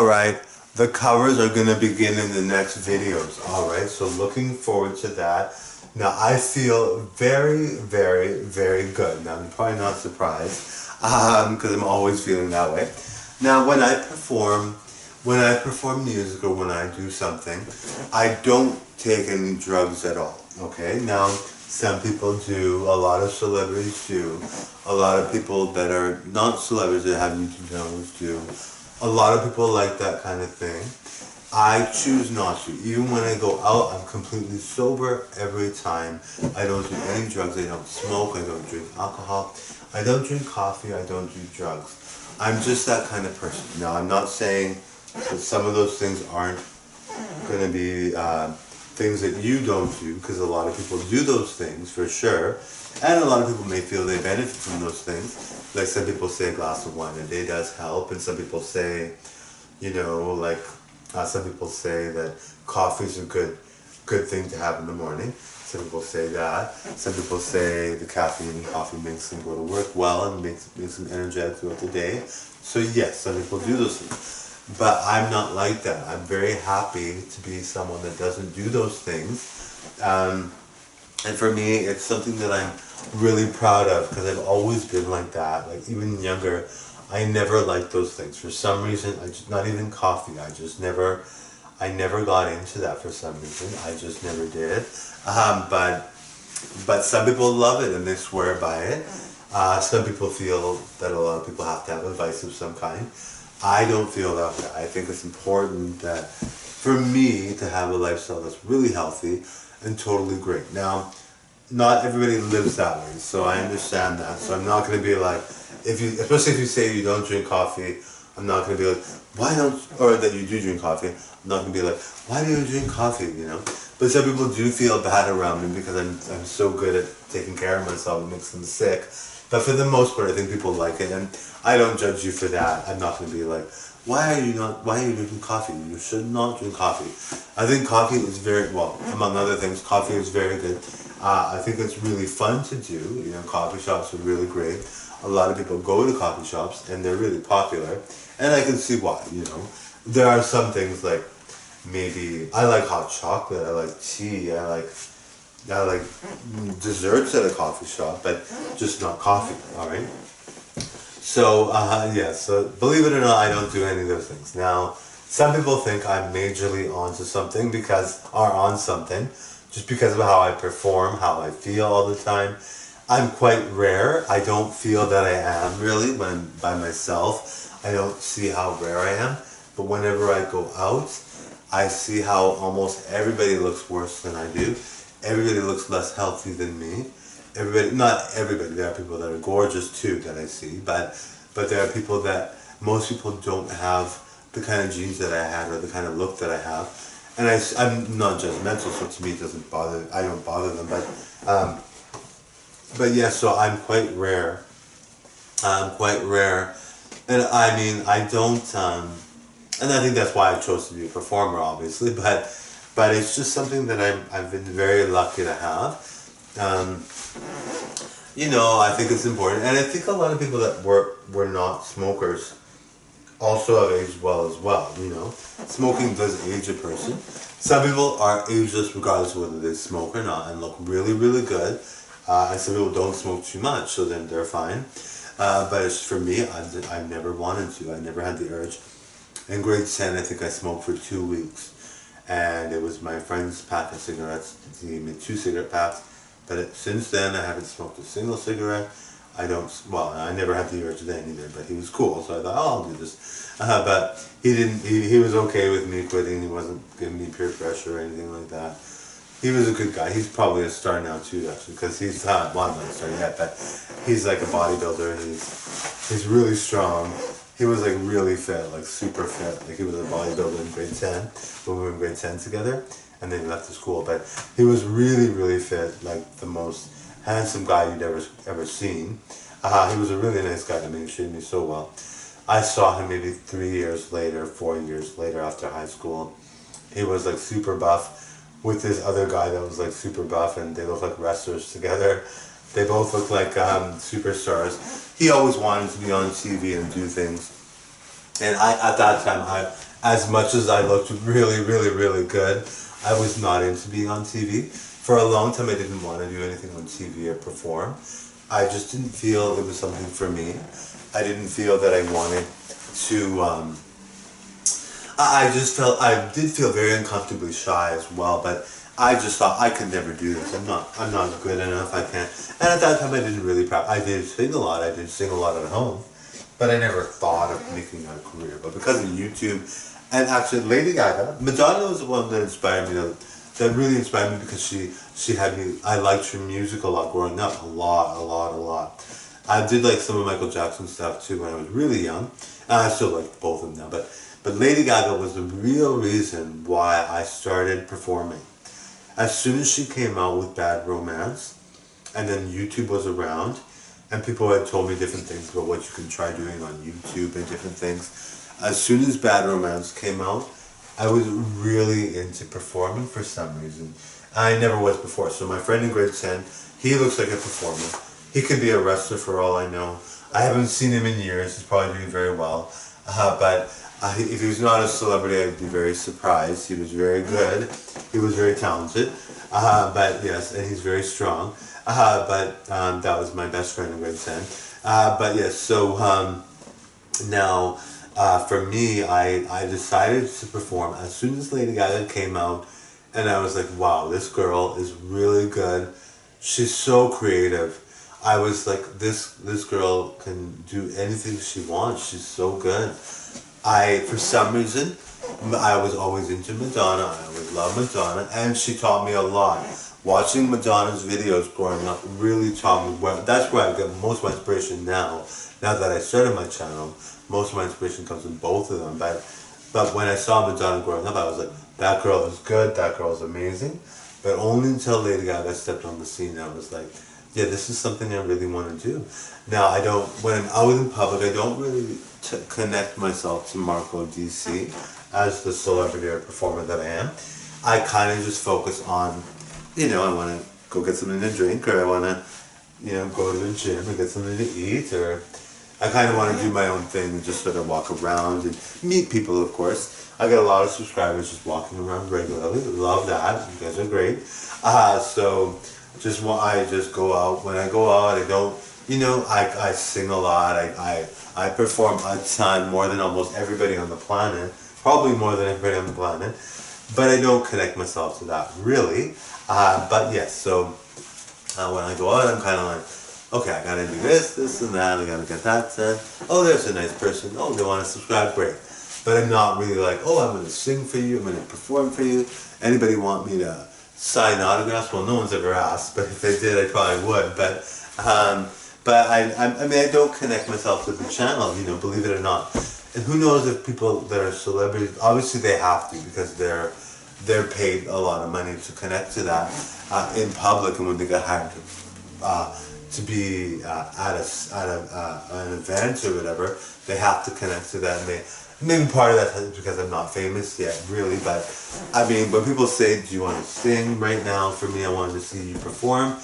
Alright, the covers are going to begin in the next videos. Alright, so looking forward to that. Now I feel very, very, very good. Now I'm probably not surprised because I'm always feeling that way. Now when I perform music or when I do something, I don't take any drugs at all. Okay, now some people do, a lot of celebrities do, a lot of people that are not celebrities that have YouTube channels do. A lot of people like that kind of thing. I choose not to. Even when I go out, I'm completely sober every time. I don't do any drugs. I don't smoke. I don't drink alcohol. I don't drink coffee. I don't do drugs. I'm just that kind of person. Now, I'm not saying that some of those things aren't going to be things that you don't do, because a lot of people do those things for sure. And a lot of people may feel they benefit from those things. Like some people say a glass of wine a day does help, and some people say, some people say that coffee is a good thing to have in the morning. Some people say that. Some people say the caffeine in coffee makes them go to work well and makes them energetic throughout the day. So yes, some people do those things. But I'm not like that. I'm very happy to be someone that doesn't do those things. And for me, it's something that I'm really proud of, because I've always been like that. Like even younger, I never liked those things. For some reason, not even coffee. I never got into that for some reason. I just never did. But some people love it and they swear by it. Some people feel that a lot of people have to have a vice of some kind. I don't feel that way. I think it's important that for me to have a lifestyle that's really healthy and totally great. Now, not everybody lives that way, so I understand that. So I'm not going to be like, especially if you say you don't drink coffee, I'm not going to be like, or that you do drink coffee, I'm not going to be like, why do you drink coffee, But some people do feel bad around me because I'm so good at taking care of myself, it makes them sick. But for the most part, I think people like it, and I don't judge you for that. I'm not going to be like, why are you drinking coffee? You should not drink coffee. I think coffee is among other things, coffee is very good. I think it's really fun to do. Coffee shops are really great. A lot of people go to coffee shops and they're really popular. And I can see why, There are some things like, maybe, I like hot chocolate, I like tea, I like desserts at a coffee shop, but just not coffee, alright? So, so believe it or not, I don't do any of those things. Now, some people think I'm majorly onto something just because of how I perform, how I feel all the time. I'm quite rare. I don't feel that I am really when I'm by myself. I don't see how rare I am. But whenever I go out, I see how almost everybody looks worse than I do. Everybody looks less healthy than me. Not everybody, there are people that are gorgeous too that I see, but there are people that, most people don't have the kind of genes that I had or the kind of look that I have. And I'm not judgmental, so to me it doesn't bother, I don't bother them, but yeah, so I'm quite rare. And I mean, I don't, and I think that's why I chose to be a performer, obviously, but it's just something that I've been very lucky to have. I think it's important, and I think a lot of people that were not smokers also have aged well as well, Smoking does age a person. Some people are ageless regardless of whether they smoke or not and look really, really good. And some people don't smoke too much, so then they're fine. But as for me, I never wanted to. I never had the urge. In grade 10, I think I smoked for 2 weeks. And it was my friend's pack of cigarettes. He gave me 2 cigarette packs. But since then, I haven't smoked a single cigarette. I never had the urge then either, but he was cool, so I thought, I'll do this. But he was okay with me quitting. He wasn't giving me peer pressure or anything like that. He was a good guy. He's probably a star now too, actually, because he's not a star yet, but he's like a bodybuilder. He's really strong. He was like really fit, like super fit. Like he was a bodybuilder in grade 10 when we were in grade 10 together, and then he left the school. But he was really, really fit, like the most handsome guy you'd ever seen. He was a really nice guy to me. He treated me so well. I saw him maybe 3 years later, 4 years later after high school. He was like super buff with this other guy that was like super buff, and they looked like wrestlers together. They both looked like superstars. He always wanted to be on TV and do things. And at that time, as much as I looked really, really, really good, I was not into being on TV. For a long time, I didn't want to do anything on TV or perform. I just didn't feel it was something for me. I didn't feel that I wanted to. I just felt I did feel very uncomfortably shy as well, but I just thought I could never do this. I'm not good enough. I can't. And at that time, I didn't really practice. I did sing a lot. I did sing a lot at home, but I never thought of making that a career. But because of YouTube, and actually Lady Gaga, Madonna was the one that inspired me. That really inspired me because she had me. I liked her music a lot growing up, a lot. I did like some of Michael Jackson stuff too when I was really young, and I still like both of them now. But Lady Gaga was the real reason why I started performing. As soon as she came out with Bad Romance, and then YouTube was around, and people had told me different things about what you can try doing on YouTube and different things. As soon as Bad Romance came out, I was really into performing for some reason. I never was before. So my friend in grade 10, he looks like a performer. He could be a wrestler for all I know. I haven't seen him in years. He's probably doing very well. But if he was not a celebrity, I'd be very surprised. He was very good. He was very talented. But yes, and he's very strong. That was my best friend in grade 10. But yes, so now for me, I decided to perform as soon as Lady Gaga came out. And I was like, wow, this girl is really good. She's so creative. I was like, this girl can do anything she wants. She's so good. For some reason, I was always into Madonna. I always loved Madonna, and she taught me a lot. Watching Madonna's videos growing up really taught me well. That's where I get most of my inspiration now. Now that I started my channel, most of my inspiration comes from both of them. But when I saw Madonna growing up, I was like, that girl is good. That girl is amazing. But only until Lady Gaga stepped on the scene, I was like, yeah, this is something I really want to do. Now, when I'm out in public, I don't really connect myself to Marco DC as the celebrity or performer that I am. I kind of just focus on, I want to go get something to drink, or I want to, go to the gym and get something to eat, or I kind of want to do my own thing and just sort of walk around and meet people, of course. I get a lot of subscribers just walking around regularly. Love that. You guys are great. I just go out. When I go out, I don't, I sing a lot. I perform a ton, more than almost everybody on the planet. Probably more than everybody on the planet. But I don't connect myself to that, really. But yes, so when I go out, I'm kind of like, okay, I gotta do this and that. I gotta get that done. Oh, there's a nice person. Oh, they want to subscribe. Great. But I'm not really like, oh, I'm going to sing for you. I'm going to perform for you. Anybody want me to sign autographs? Well, no one's ever asked, but if they did, I probably would. But I don't connect myself to the channel, believe it or not. And who knows if people that are celebrities, obviously they have to, because they're paid a lot of money to connect to that in public, and when they get hired to be at an event or whatever, they have to connect to that. And maybe part of that is because I'm not famous yet, really, but I mean, when people say, do you want to sing right now? For me, I wanted to see you perform.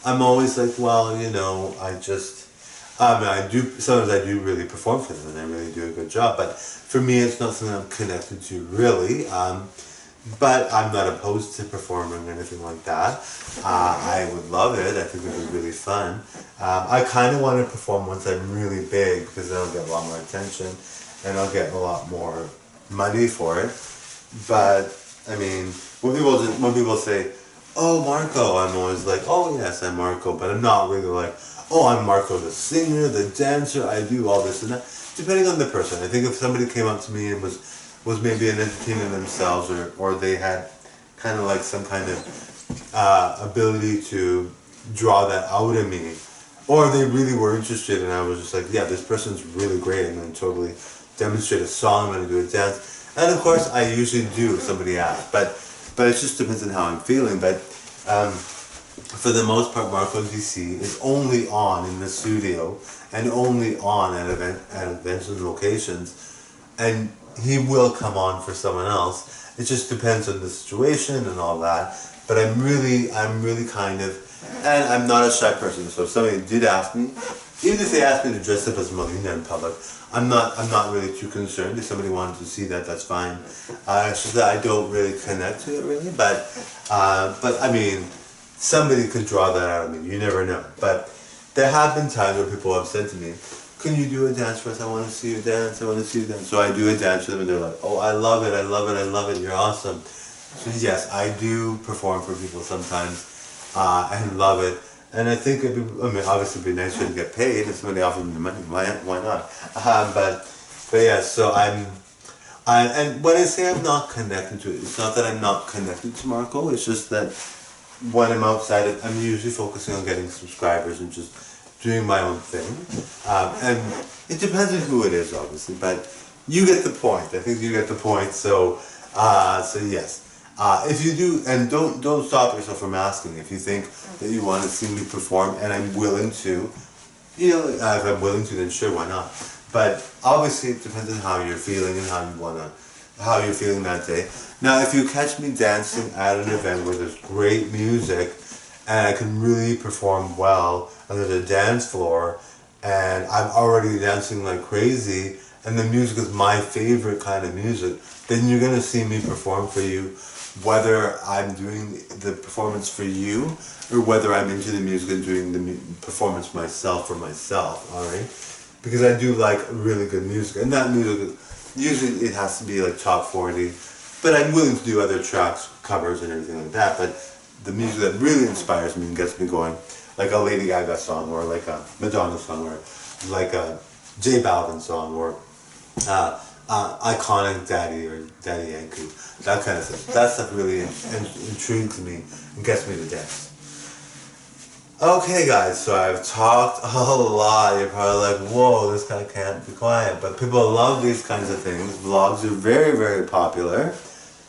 I'm always like, well, sometimes I do really perform for them, and I really do a good job, but for me, it's not something I'm connected to, really. But I'm not opposed to performing or anything like that. I would love it. I think it would be really fun. I kind of want to perform once I'm really big, because then I'll get a lot more attention and I'll get a lot more money for it. But I mean, when people say, "Oh, Marco," I'm always like, "Oh yes, I'm Marco," but I'm not really like, "Oh, I'm Marco, the singer, the dancer. I do all this and that." Depending on the person. I think if somebody came up to me and was maybe an entertainer themselves, or they had kind of like some kind of ability to draw that out of me, or they really were interested, and I was just like, yeah, this person's really great, I'm going to totally demonstrate a song, I'm going to do a dance. And of course, I usually do if somebody asks, but it just depends on how I'm feeling. But for the most part, Marco DC is only on in the studio and only on at events and locations, and he will come on for someone else. It just depends on the situation and all that. But I'm really kind of, and I'm not a shy person, so if somebody did ask me, even if they asked me to dress up as Melina in public, I'm not really too concerned. If somebody wanted to see that, that's fine. It's just that I don't really connect to it really, but I mean, somebody could draw that out of me. You never know. But there have been times where people have said to me, "Can you do a dance for us? I want to see you dance. I want to see you dance." So I do a dance for them, and they're like, "Oh, I love it! I love it! I love it! You're awesome." So yes, I do perform for people sometimes, and love it. And I think I mean, obviously, it'd be nicer to get paid if somebody offered me the money. Why not? But yeah. So and when I say I'm not connected to it, it's not that I'm not connected to Marco. It's just that when I'm outside, I'm usually focusing on getting subscribers and just doing my own thing. And it depends on who it is, obviously, but you get the point. I think you get the point. So yes. If you do, and don't stop yourself from asking. If you think that you want to see me perform, and I'm willing to, you know, if I'm willing to, then sure, why not? But obviously, it depends on how you're feeling and how you're feeling that day. Now, if you catch me dancing at an event where there's great music, and I can really perform well, and there's a dance floor, and I'm already dancing like crazy, and the music is my favorite kind of music, then you're gonna see me perform for you, whether I'm doing the performance for you, or whether I'm into the music and doing the performance myself for myself, alright? Because I do like really good music, and that music, usually it has to be like top 40, but I'm willing to do other tracks, covers and everything like that, but the music that really inspires me and gets me going, like a Lady Gaga song, or like a Madonna song, or like a J Balvin song, or iconic Daddy or Daddy Yankee, that kind of stuff. That stuff really intrigues me and gets me to dance. Okay guys, so I've talked a lot. You're probably like, whoa, this guy can't be quiet. But people love these kinds of things. Vlogs are very, very popular.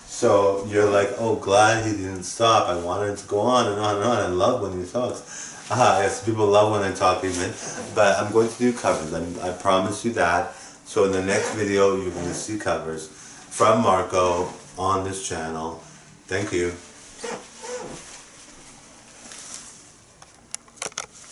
So you're like, oh, glad he didn't stop. I wanted to go on and on and on. I love when he talks. Yes, people love when I talk even. But I'm going to do covers. I promise you that. So in the next video, you're going to see covers from Marco on this channel. Thank you.